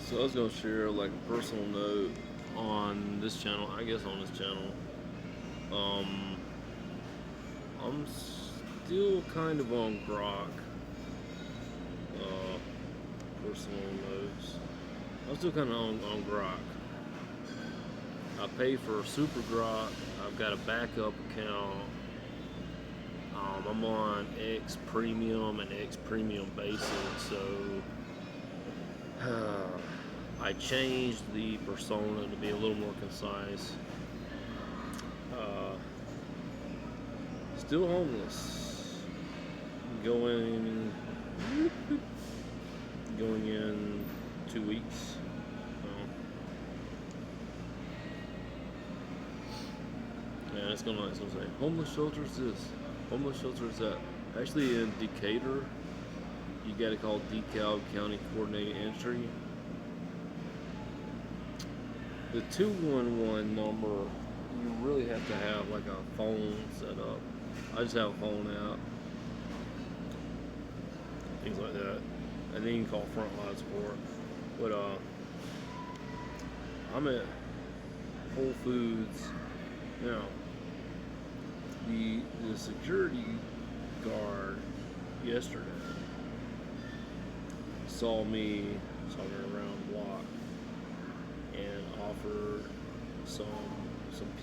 So I was gonna share like a personal note on this channel. I guess on this channel, um, I'm still kind of on Grok. Uh, Personal notes. I'm still kind of on Grok. I pay for Super Grok. I've got a backup account. I'm on X Premium and X Premium Basic, so I changed the persona to be a little more concise. Uh, Still homeless. Going in 2 weeks. Yeah, it's gonna say homeless shelters this, homeless shelters that. Actually, in Decatur, you got to call DeKalb County Coordinated Entry. The 211 number, you really have to have like a phone set up. I just have a phone app, things like that, and then you can call Frontline Support. But I'm at Whole Foods now. The security guard yesterday saw me around the block and offered some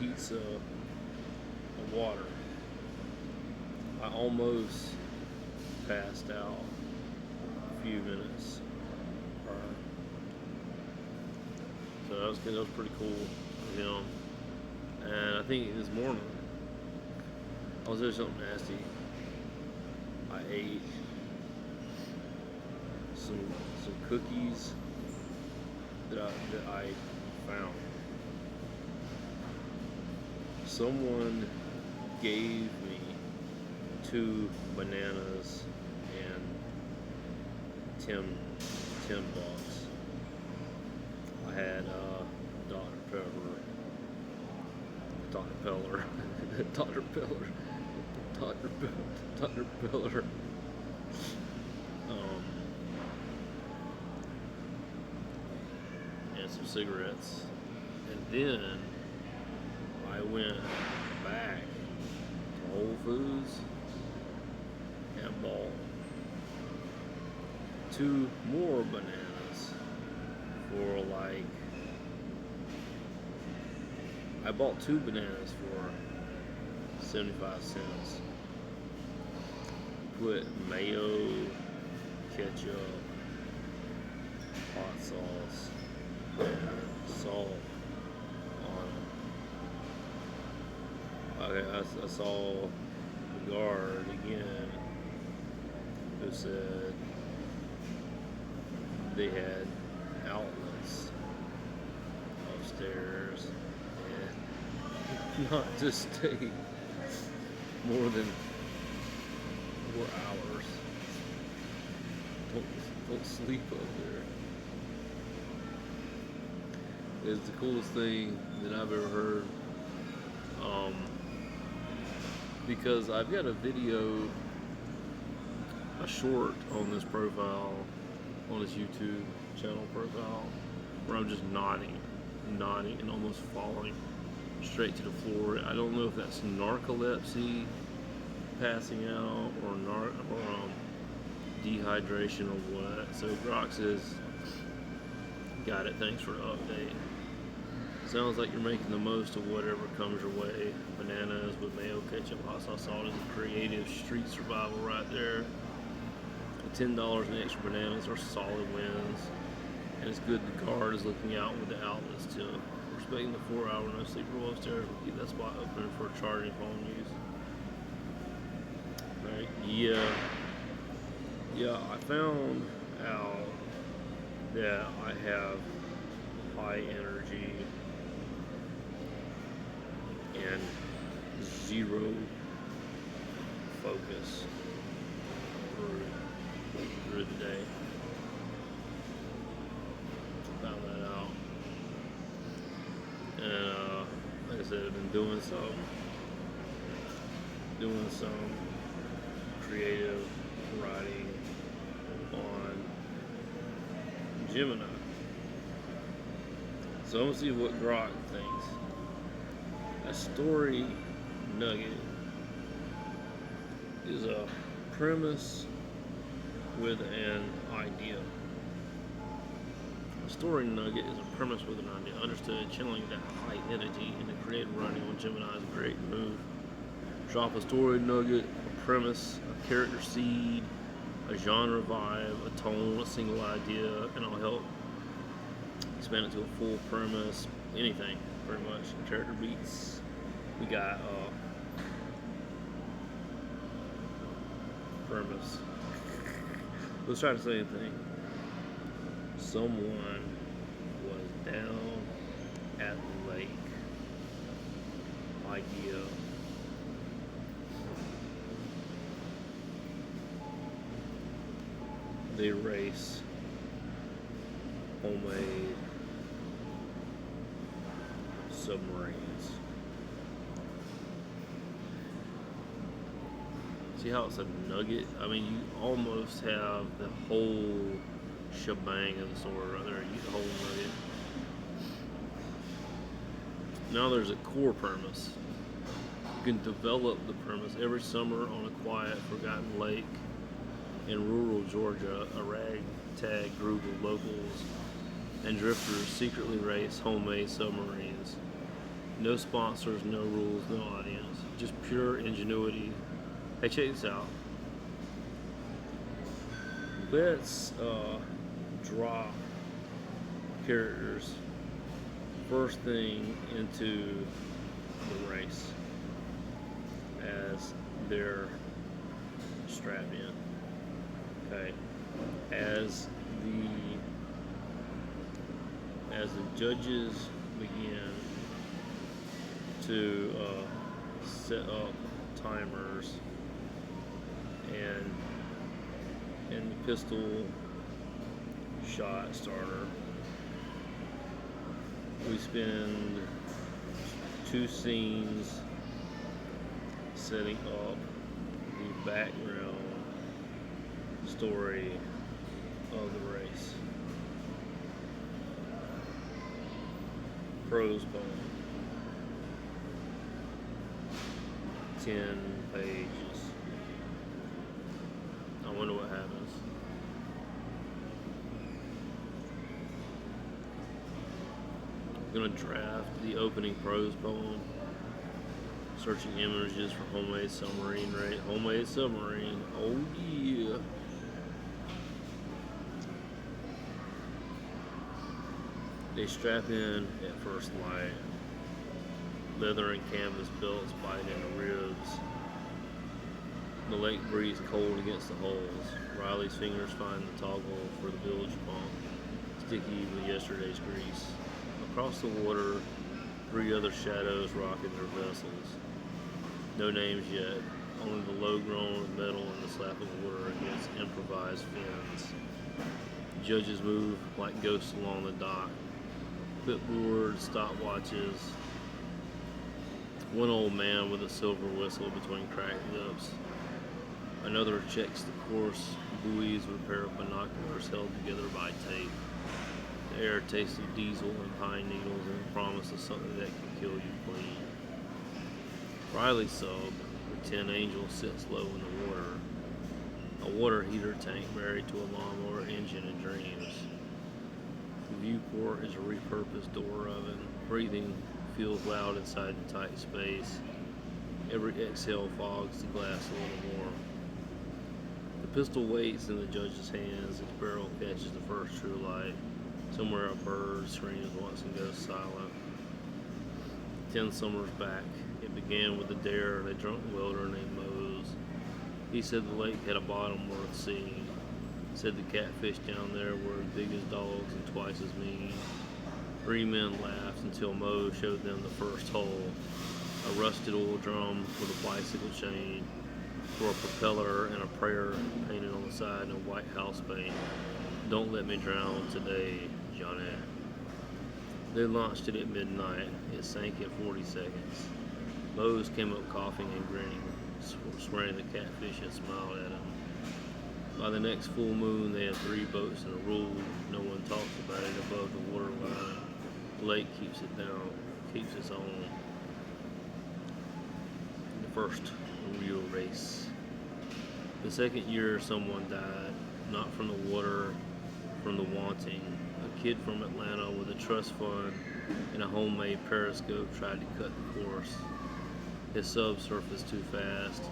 pizza and water. I almost passed out a few minutes prior. So that was pretty cool of him. And I think this morning I was doing something nasty. I ate some cookies that I found. Someone gave me 2 bananas and 10 bucks. I had Dr. Pepper, Dr. Peller, Dr. Peller, Dr. Peller, and some cigarettes. And then I went back to Whole Foods and bought 2 more bananas for like, I bought 2 bananas for 75 cents. Put mayo, ketchup, hot sauce, and salt on them. Okay, I saw the guard again who said they had outlets upstairs and not to stay more than 4 hours. Don't sleep up there. It's the coolest thing that I've ever heard. Because I've got a video, a short on this profile, on this YouTube channel profile, where I'm just nodding, and almost falling straight to the floor. I don't know if that's narcolepsy, passing out, or dehydration or what. So Grok says, got it, thanks for the update. Sounds like you're making the most of whatever comes your way. Bananas with mayo, ketchup, hot sauce, salt is a creative street survival right there. $10 in extra bananas are solid wins. And it's good the guard is looking out with the outlets too. Respecting the 4-hour no sleep rule upstairs will keep that spot open for charging phone use. Right, yeah, I found out that I have high energy and 0 focus through the day. Found that out. And like I said, I've been doing some creative writing on Gemini. So I'm gonna see what Grok thinks. A story nugget is a premise with an idea. A story nugget is a premise with an idea. Understood, channeling that high energy into creative writing on Gemini's great move. Drop a story nugget, a premise, a character seed, a genre vibe, a tone, a single idea, and I'll help expand it to a full premise, anything, pretty much. Character beats. We got premise. Let's try the same thing. Someone was down at the lake. Idea. They race homemade submarines. See how it's a nugget? I mean, you almost have the whole shebang of the story right there. You get the whole nugget. Now there's a core premise. You can develop the premise. Every summer on a quiet, forgotten lake in rural Georgia, a ragtag group of locals and drifters secretly race homemade submarines. No sponsors, no rules, no audience. Just pure ingenuity. Hey, check this out. Let's drop characters first thing into the race as they're strapped in. Okay. As the judges begin to set up timers and the pistol shot starter, we spend 2 scenes setting up the background story of the race. Prose poem. 10 pages. I wonder what happens. I'm gonna draft the opening prose poem. Searching images for homemade submarine race. Homemade submarine. Oh yeah. They strap in at first light. Leather and canvas belts bite into ribs. The lake breathes cold against the holes. Riley's fingers find the toggle for the bilge pump, sticky with yesterday's grease. Across the water, 3 other shadows rocking their vessels. No names yet, only the low groan of metal and the slap of water against improvised fins. Judges move like ghosts along the dock. Clipboards, stopwatches. One old man with a silver whistle between cracked lips. Another checks the course buoys with a pair of binoculars held together by tape. The air tastes of diesel and pine needles and the promise of something that can kill you clean. Riley's sub, the Tin Angel, sits low in the water. A water heater tank married to a lawnmower engine and dreams. The viewport is a repurposed door oven. Breathing feels loud inside the tight space. Every exhale fogs the glass a little more. The pistol waits in the judge's hands. Its barrel catches the first true light. Somewhere a bird screams once and goes silent. 10 summers back, it began with a dare of a drunk welder named Mose. He said the lake had a bottom worth seeing. Said the catfish down there were as big as dogs and twice as mean. 3 men laughed until Mose showed them the first hole. A rusted oil drum with a bicycle chain for a propeller and a prayer painted on the side in white house paint. Don't let me drown today, Johnny. They launched it at midnight. It sank in 40 seconds. Mose came up coughing and grinning, swearing the catfish had smiled at him. By the next full moon, they had 3 boats and a rule. No one talks about it above the waterline. lake keeps it down, keeps its own. The first real race. The second year, someone died, not from the water, from the wanting. A kid from Atlanta with a trust fund and a homemade periscope tried to cut the course. His subsurfaced too fast.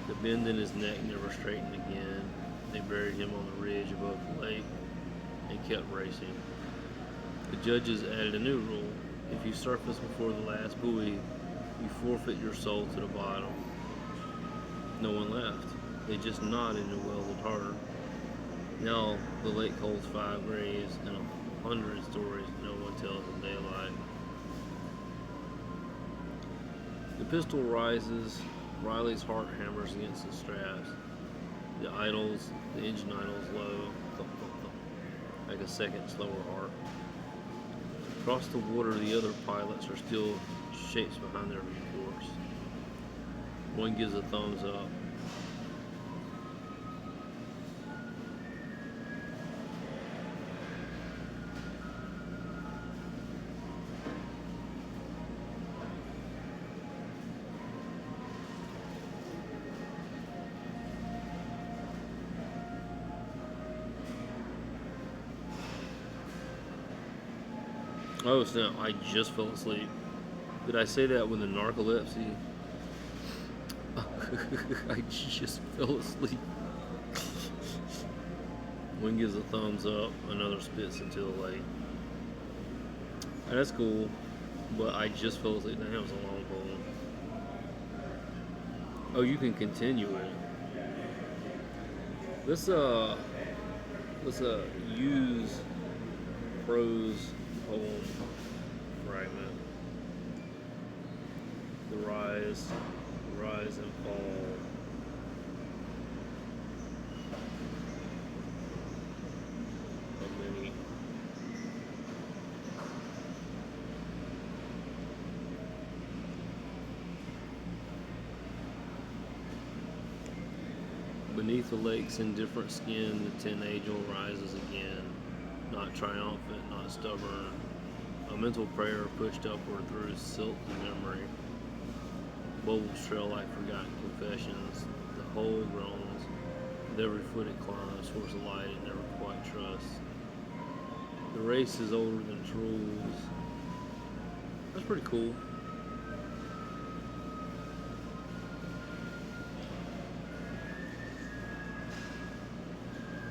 The bend in his neck never straightened again. They buried him on the ridge above the lake and kept racing. The judges added a new rule. If you surface before the last buoy, you forfeit your soul to the bottom. No one laughed. They just nodded and welded harder. Now the lake holds 5 graves and 100 stories no one tells in daylight. The pistol rises. Riley's heart hammers against the straps. The engine idles low, thump, thump, thump, like a second slower heart. Across the water, the other pilots are still shapes behind their reports. One gives a thumbs up. Oh snap, I just fell asleep. Did I say that with a narcolepsy? I just fell asleep. One gives a thumbs up, another spits into the lake. That's cool, but I just fell asleep. That was a long poem. Oh, you can continue it. Let's use prose poem fragment. The rise and fall of many. Beneath the lake's indifferent skin, the tin angel rises again, not triumphant, not stubborn. A mental prayer pushed upward through silt and memory. Bubbles trail like forgotten confessions. The whole groans. With every foot it climbs towards the light it never quite trusts. The race is older than trolls. That's pretty cool.